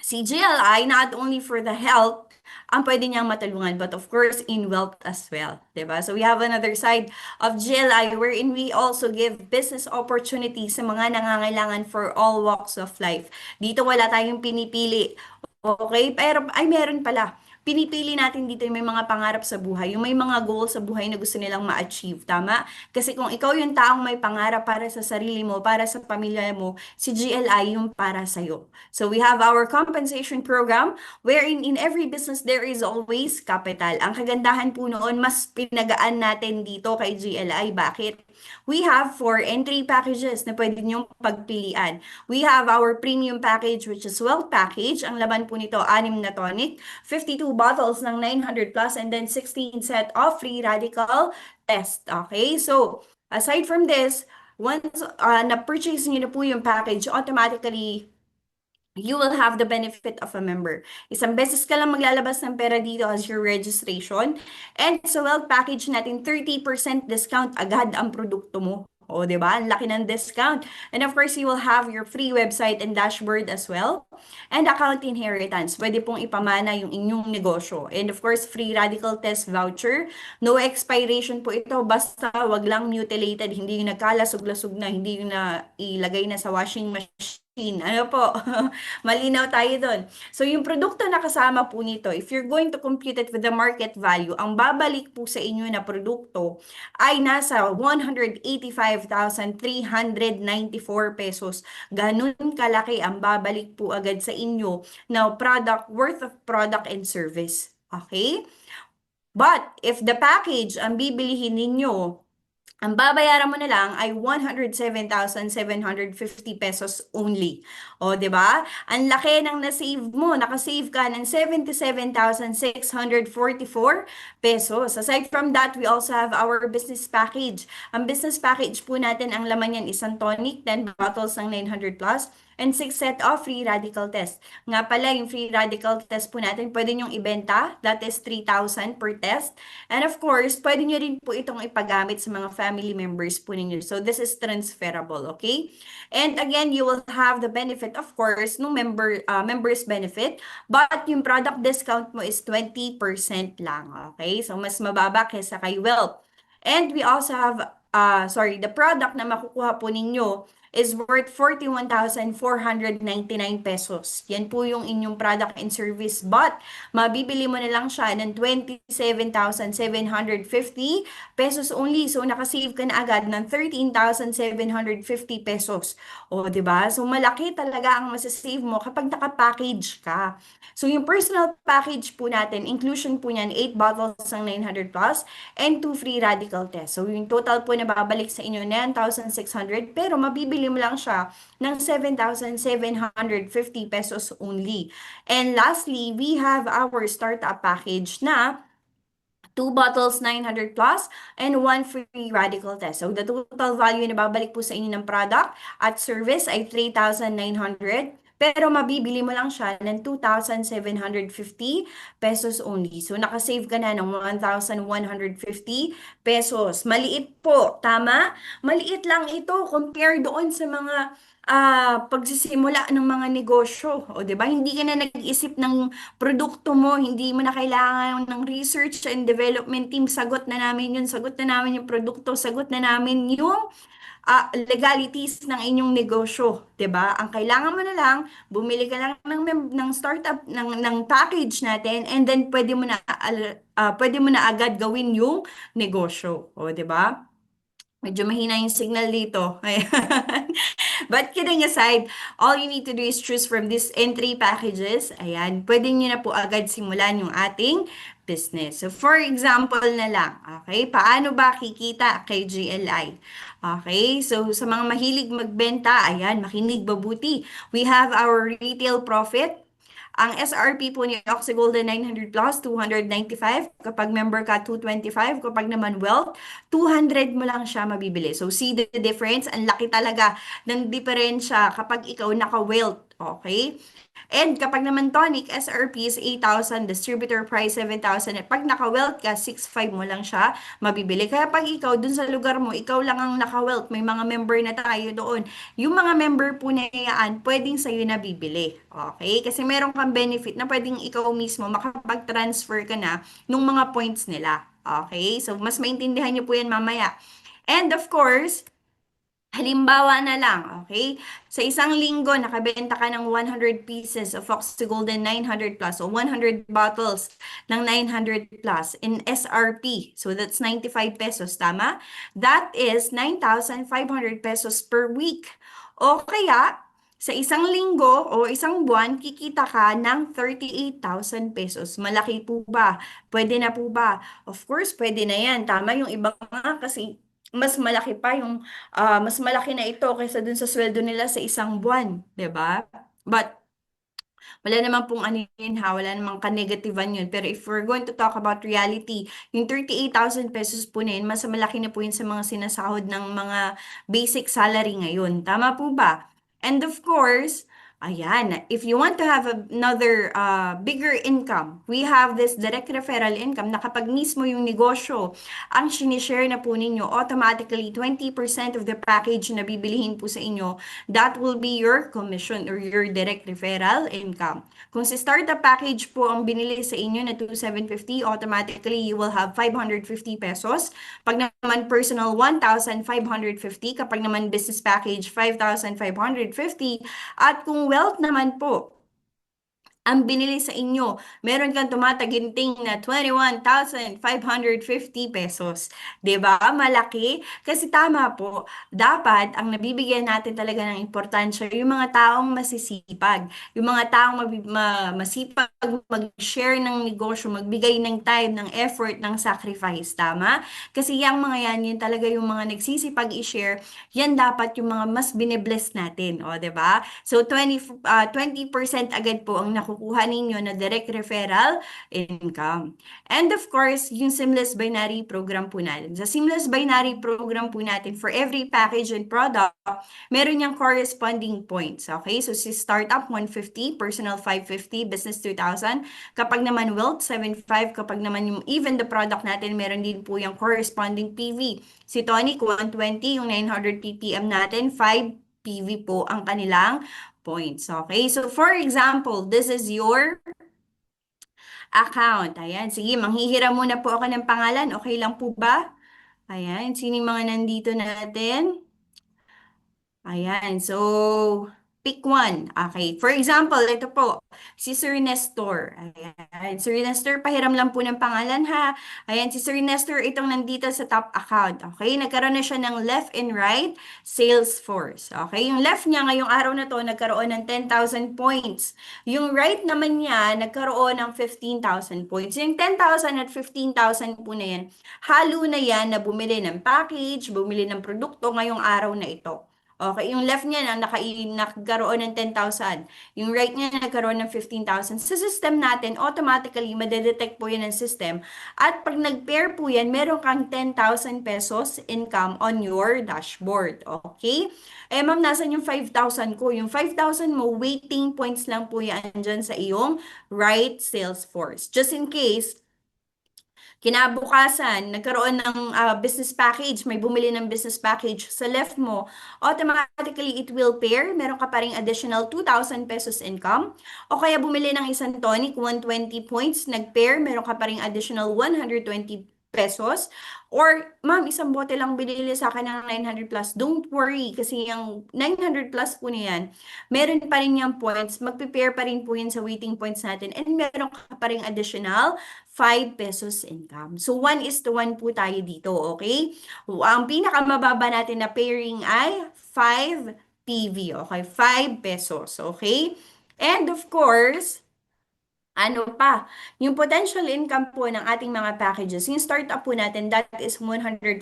si GLI, not only for the health, ang pwede niyang matulungan, but of course, in wealth as well. Diba? So we have another side of GLI wherein we also give business opportunities sa mga nangangailangan for all walks of life. Dito wala tayong pinipili. Okay? Pero, ay meron pala. Pinipili natin dito yung may mga pangarap sa buhay, yung may mga goals sa buhay na gusto nilang ma-achieve. Tama? Kasi kung ikaw yung taong may pangarap para sa sarili mo, para sa pamilya mo, si GLI yung para sa'yo. So we have our compensation program wherein in every business there is always capital. Ang kagandahan po noon, mas pinagaan natin dito kay GLI. Bakit? We have 4 entry packages na pwede niyong pagpilian. We have our premium package which is wealth package. Ang laman po nito, 6 na tonic, 52 bottles ng 900 plus, and then 16 set of free radical test. Okay? So, aside from this, once na-purchase niyo na po yung package, automatically you will have the benefit of a member. Isang beses ka lang maglalabas ng pera dito as your registration. And sa wealth package natin, 30% discount agad ang produkto mo. O, di ba? Ang laki ng discount. And of course, you will have your free website and dashboard as well. And account inheritance. Pwede pong ipamana yung inyong negosyo. And of course, free radical test voucher. No expiration po ito. Basta wag lang mutilated. Hindi yung nagkalasog-lasog na. Hindi yung na ilagay na sa washing machine. Ano po? Malinaw tayo doon. So, yung produkto na kasama po nito, if you're going to compute it with the market value, ang babalik po sa inyo na produkto ay nasa 185,394 pesos. Ganun kalaki ang babalik po agad sa inyo na product, worth of product and service. Okay? But, if the package ang bibilihin ninyo, ang babayaran mo na lang ay 107,750 pesos only. O, 'di ba? Ang laki ng na-save mo. Naka-save ka ng 77,644 pesos. Aside from that, we also have our business package. Ang business package po natin, ang laman niyan isang tonic, 10 bottles ng 900 plus, and 6 set of free radical test. Nga pala, yung free radical test po natin, pwede nyong ibenta. That is 3,000 per test. And of course, pwede nyo rin po itong ipagamit sa mga family members po ninyo. So, this is transferable, okay? And again, you will have the benefit, of course, no members benefit, but yung product discount mo is 20% lang, okay? So, mas mababa kaysa kay Wealth. And we also have, the product na makukuha po ninyo is worth 41,499 pesos. Yan po yung inyong product and service. But, mabibili mo na lang siya ng 27,750 pesos only. So, nakasave ka na agad ng 13,750 pesos. O, di ba? So, malaki talaga ang masasave mo kapag naka-package ka. So, yung personal package po natin, inclusion po niyan, 8 bottles ng 900 plus and 2 free radical tests. So, yung total po na babalik sa inyo, 9,600, pero mabibili mo lang siya ng 7,750 pesos only. And lastly, we have our startup package na 2 bottles 900 plus and 1 free radical test. So, the total value na babalik po sa inyo ng product at service ay 3,900. Pero mabibili mo lang siya ng 2,750 pesos only. So, nakasave ka na ng 1,150 pesos. Maliit po, tama? Maliit lang ito compare doon sa mga pagsisimula ng mga negosyo. O, 'di ba? Hindi ka na nag-isip ng produkto mo, hindi mo na kailangan ng research and development team. Sagot na namin yun, sagot na namin yung produkto, sagot na namin yung legalities ng inyong negosyo, 'di ba? Ang kailangan mo na lang, bumili ka lang ng startup ng package natin, and then pwede mo na agad gawin yung negosyo, o 'di ba? Medyo mahina yung signal dito. Ayan. But kidding aside, all you need to do is choose from these entry packages. Ayan, pwede nyo na po agad simulan yung ating business. So, for example na lang, okay, paano ba kikita kay GLI? Okay, so sa mga mahilig magbenta, ayan, makinig mabuti. We have our retail profit. Ang SRP po ni Oxy Golden 900 Plus, 295. Kapag member ka, 225. Kapag naman wealth, 200 mo lang siya mabibili. So, see the difference? Ang laki talaga ng diferensya kapag ikaw naka-wealth. Okay? And kapag naman tonic, SRP is 8,000, distributor price 7,000. At pag naka-wealth ka, 6,500 mo lang siya mabibili. Kaya pag ikaw dun sa lugar mo, ikaw lang ang naka-wealth, may mga member na tayo doon. Yung mga member po na yan, pwedeng sa'yo na bibili. Okay? Kasi meron kang benefit na pwedeng ikaw mismo makapag-transfer ka na nung mga points nila. Okay? So, mas maintindihan niyo po yan mamaya. And of course, halimbawa na lang, okay? Sa isang linggo, nakabenta ka ng 100 pieces of Foxy Golden 900 plus o 100 bottles ng 900 plus in SRP. So that's 95 pesos, tama? That is 9,500 pesos per week. O kaya, sa isang linggo o isang buwan, kikita ka ng 38,000 pesos. Malaki po ba? Pwede na po ba? Of course, pwede na yan. Tama yung iba nga kasi mas malaki pa yung mas malaki na ito kaysa dun sa sweldo nila sa isang buwan, 'di ba? But wala naman pong ano yun ha, wala namang ka-negativean yun. Pero if we're going to talk about reality, yung 38,000 pesos po na yun, mas malaki na po yun sa mga sinasahod ng mga basic salary ngayon. Tama po ba? And of course, ayan, if you want to have another bigger income, we have this direct referral income na kapag mismo yung negosyo ang sinishare na po ninyo, automatically 20% of the package na bibilihin po sa inyo, that will be your commission or your direct referral income. Kung si startup package po ang binili sa inyo na 2,750, automatically you will have 550 pesos. Pag naman personal, 1,550. Kapag naman business package, 5,550. At kung wealth naman po, ang binili sa inyo, meron kang tumataginting na 21,550 pesos. 'Di ba? Malaki. Kasi tama po, dapat ang nabibigyan natin talaga ng importansya yung mga taong masisipag. Yung mga taong masipag mag-share ng negosyo, magbigay ng time, ng effort, ng sacrifice. Tama? Kasi yung mga yan, yun talaga yung mga nagsisipag i-share, yan dapat yung mga mas binibless natin. O, 'di ba? So 20% agad po ang nakukuha ninyo na direct referral income. And of course, yung Seamless Binary program po natin. Sa Seamless Binary program po natin, for every package and product, meron niyang corresponding points. Okay? So si startup 150, personal 550, business 2,000. Kapag naman wealth 75, kapag naman yung even the product natin, meron din po yung corresponding PV. Si Tonic 120, yung 900 ppm natin, 5 PV po ang kanilang points. Okay? So, for example, this is your account. Ayan. Sige, manghihiram muna po ako ng pangalan. Okay lang po ba? Ayan. Sino yung mga nandito natin? Ayan. So, pick one. Okay. For example, ito po, si Sir Nestor. Ayan. Sir Nestor, pahiram lang po ng pangalan ha. Ayan, si Sir Nestor, itong nandito sa top account. Okay. Nagkaroon na siya ng left and right Salesforce. Okay. Yung left niya ngayong araw na to, nagkaroon ng 10,000 points. Yung right naman niya, nagkaroon ng 15,000 points. Yung 10,000 at 15,000 po na yan, halo na yan na bumili ng package, bumili ng produkto ngayong araw na ito. Okay, yung left niya na nagkaroon ng 10,000. Yung right niya nagkaroon ng 15,000. Sa system natin, automatically, madedetect po yan ng system. At pag nag-pair po yan, meron kang 10,000 pesos income on your dashboard. Okay? Eh, ma'am, nasan yung 5,000 ko? Yung 5,000 mo, waiting points lang po yan dyan sa iyong right Salesforce. Just in case, kinabukasan, nagkaroon ng business package, may bumili ng business package sa left mo, automatically it will pair, meron ka pa ring additional 2,000 pesos income, o kaya bumili ng isang tonic, 120 points, nag-pair, meron ka pa ring additional 120 pesos. Or, ma'am, isang bote lang binili sa akin ng 900 plus. Don't worry, kasi yung 900 plus po na yan, meron pa rin yung points. Mag-prepare pa rin po yan sa waiting points natin. And meron ka pa rin additional 5 pesos income. So, 1:1 po tayo dito, okay? Ang pinakamababa natin na pairing ay 5 PV, okay? 5 pesos, okay? And of course, ano pa, yung potential income po ng ating mga packages, yung startup po natin, that is 150,000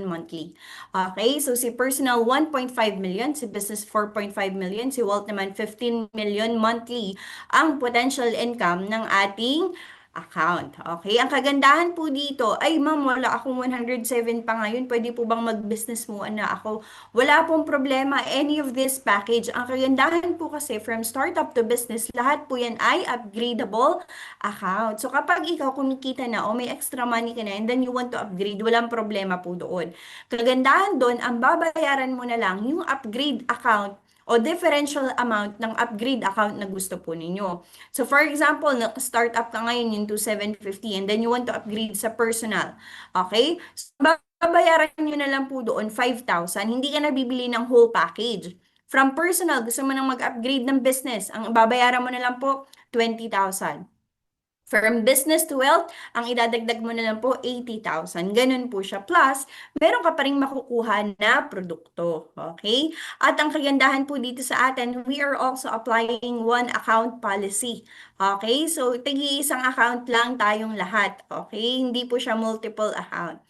monthly. Okay, so si personal 1.5 million, si business 4.5 million, si wealth naman 15 million monthly ang potential income ng ating account. Okay, ang kagandahan po dito, ay ma'am, wala akong 107 pa ngayon, pwede po bang mag-business mo na ako? Wala pong problema, any of this package. Ang kagandahan po kasi from startup to business, lahat po yan ay upgradable account. So kapag ikaw kumikita na o may extra money ka na and then you want to upgrade, walang problema po doon. Kagandahan doon, ang babayaran mo na lang yung upgrade account o differential amount ng upgrade account na gusto po ninyo. So for example, start-up ka ngayon yung 2,750 and then you want to upgrade sa personal. Okay? So, babayaran nyo na lang po doon 5,000. Hindi ka na bibili ng whole package. From personal, gusto mo nang mag-upgrade ng business, ang babayaran mo na lang po 20,000. From business to wealth, ang idadagdag mo na lang po 80,000. Ganun po siya. Plus, meron ka pa rin makukuha na produkto. Okay? At ang kagandahan po dito sa atin, we are also applying one account policy. Okay? So, tigi-isang account lang tayong lahat. Okay? Hindi po siya multiple account.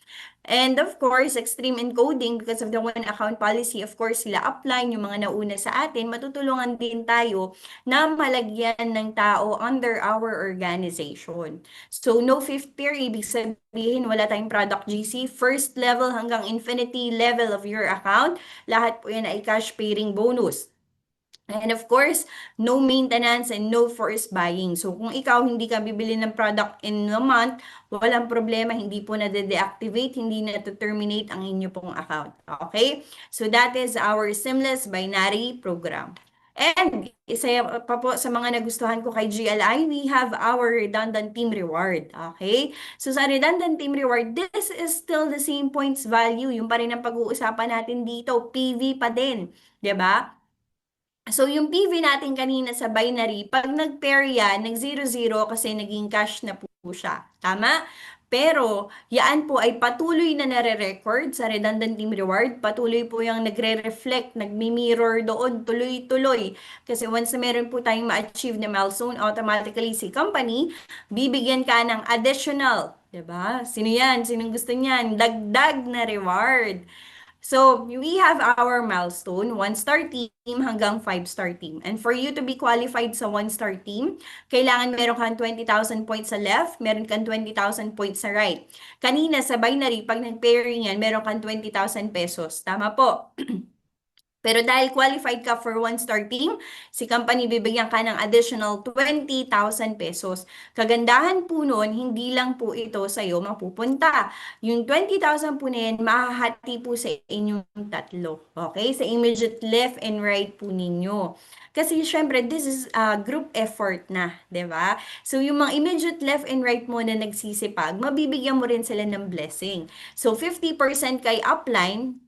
And of course, extreme encoding because of the one account policy, of course, sila upline, yung mga nauna sa atin, matutulungan din tayo na malagyan ng tao under our organization. So, no fifth tier, ibig sabihin, wala tayong product GC. First level hanggang infinity level of your account, lahat po yan ay cash pairing bonus. And of course, no maintenance and no forced buying. So kung ikaw hindi ka bibili ng product in a month, walang problema, hindi po na-deactivate, hindi na-terminate ang inyo pong account. Okay? So that is our seamless binary program. And isa pa po sa mga nagustuhan ko kay GLI, we have our redundant team reward. Okay? So sa redundant team reward, this is still the same points value. Yung pa rin ang pag-uusapan natin dito, PV pa din. 'Di ba? So, yung PV natin kanina sa binary, pag nag-pair yan, nag-0-0 kasi naging cash na po siya. Tama? Pero, yan po ay patuloy na nare-record sa redundant team reward. Patuloy po yung nagre-reflect, nagmi-mirror doon, tuloy-tuloy. Kasi once na meron po tayong ma-achieve na milestone, automatically si company, bibigyan ka ng additional. 'Di ba? Sino yan? Sinong gusto niyan? Dagdag na reward. So, we have our milestone, 1-star team hanggang 5-star team. And for you to be qualified sa 1-star team, kailangan meron kang 20,000 points sa left, meron kang 20,000 points sa right. Kanina sa binary, pag nag-pairing yan, meron kang 20,000 pesos. Tama po. Pero dahil qualified ka for 1-star team, si company bibigyan ka ng additional 20,000 pesos. Kagandahan po nun, hindi lang po ito sa'yo mapupunta. Yung 20,000 po na yan, mahahati po sa inyong tatlo. Okay? Sa immediate left and right po ninyo. Kasi syempre, this is a group effort na, 'di ba? So yung mga immediate left and right mo na nagsisipag, mabibigyan mo rin sila ng blessing. So 50% kay upline,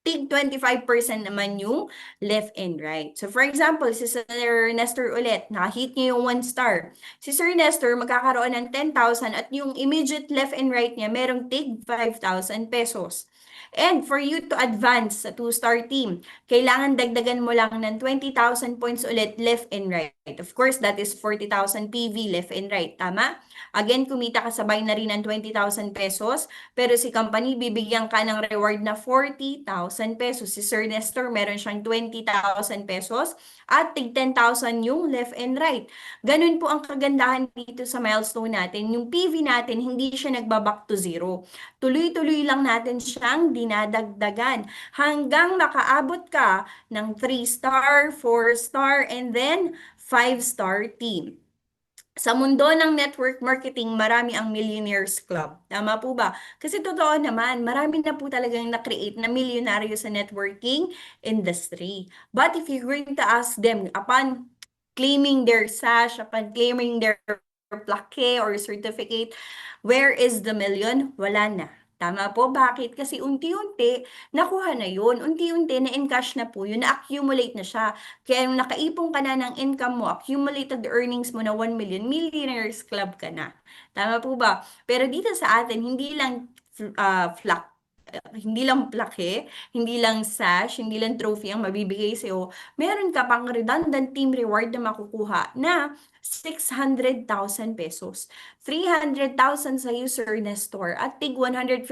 tig 25% naman yung left and right. So for example, si Sir Nestor ulit, nakahit niya yung 1-star. Si Sir Nestor magkakaroon ng 10,000 at yung immediate left and right niya merong tig 5,000 pesos. And for you to advance sa 2-star team, kailangan dagdagan mo lang ng 20,000 points ulit left and right. Of course, that is 40,000 PV left and right. Tama? Again, kumita ka sa binary ng 20,000 pesos, pero si company bibigyan ka ng reward na 40,000 pesos. Si Sir Nestor meron siyang 20,000 pesos at tig 10,000 yung left and right. Ganun po ang kagandahan dito sa milestone natin. Yung PV natin, hindi siya nagbaback to zero. Tuloy-tuloy lang natin siyang dinadagdagan hanggang makaabot ka ng 3-star, 4-star, and then 5-star team. Sa mundo ng network marketing, marami ang Millionaires Club. Tama po ba? Kasi totoo naman, marami na po talagang na-create na milyonaryo sa networking industry. But if you're going to ask them, upon claiming their SASH, upon claiming their plaque or certificate, where is the million? Wala na. Tama po. Bakit? Kasi unti-unti, nakuha na yun. Unti-unti, na-encash na po yun. Na-accumulate na siya. Kaya nung nakaipon ka na ng income mo, accumulated earnings mo na 1 million, Millionaires Club ka na. Tama po ba? Pero dito sa atin, hindi lang plaque, hindi lang sash, hindi lang trophy ang mabibigay sa'yo. Meron ka pang redundant team reward na makukuha na 600,000 pesos. 300,000 sa user Nestor at tig 150,000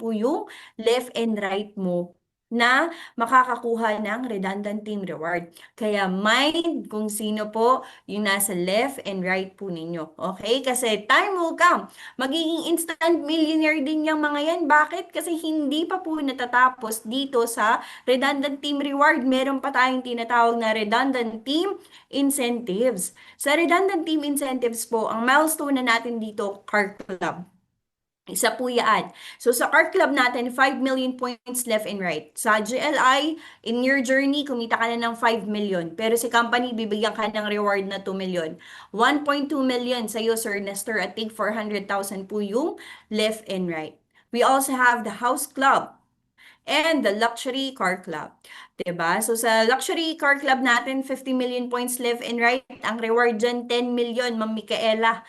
po yung left and right mo na makakakuha ng redundant team reward. Kaya mind kung sino po yung nasa left and right po ninyo. Okay? Kasi time will come. Magiging instant millionaire din yung mga yan. Bakit? Kasi hindi pa po natatapos dito sa redundant team reward. Meron pa tayong tinatawag na redundant team incentives. Sa redundant team incentives po, ang milestone na natin dito, car club. Isa po yan. So sa car club natin, 5 million points left and right. Sa GLI, in your journey, kumita ka na ng 5 million. Pero si company, bibigyan ka ng reward na 2 million. 1.2 million sa user Nestor at take 400,000 po yung left and right. We also have the house club and the luxury car club. 'Di ba? So sa luxury car club natin, 50 million points left and right. Ang reward dyan, 10 million, Ma'am Micaela.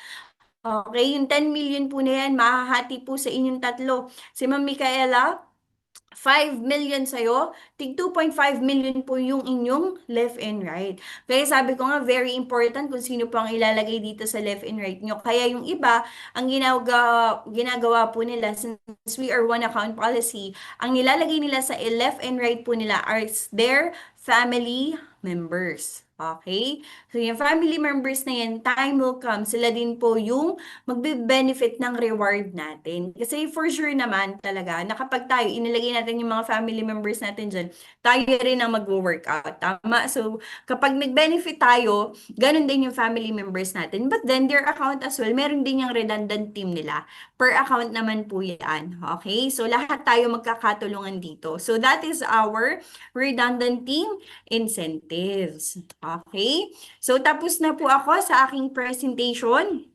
Okay, yung 10 million po na yan, mahahati po sa inyong tatlo. Si Ma'am Micaela, 5 million sa'yo, tig 2.5 million po yung inyong left and right. Kaya sabi ko nga, very important kung sino po ang ilalagay dito sa left and right nyo. Kaya yung iba, ang ginagawa po nila, since we are one account policy, ang nilalagay nila sa left and right po nila are their family members. Okay? So, yung family members na yan, time will come, sila din po yung magbe-benefit ng reward natin. Kasi for sure naman talaga, na kapag tayo, inilagay natin yung mga family members natin dyan, tayo rin ang mag-workout. Tama? So, kapag nag-benefit tayo, ganun din yung family members natin. But then, their account as well, meron din yung redundant team nila. Per account naman po yan. Okay? So, lahat tayo magkakatulungan dito. So, that is our redundant team incentives. Okay? So, tapos na po ako sa aking presentation.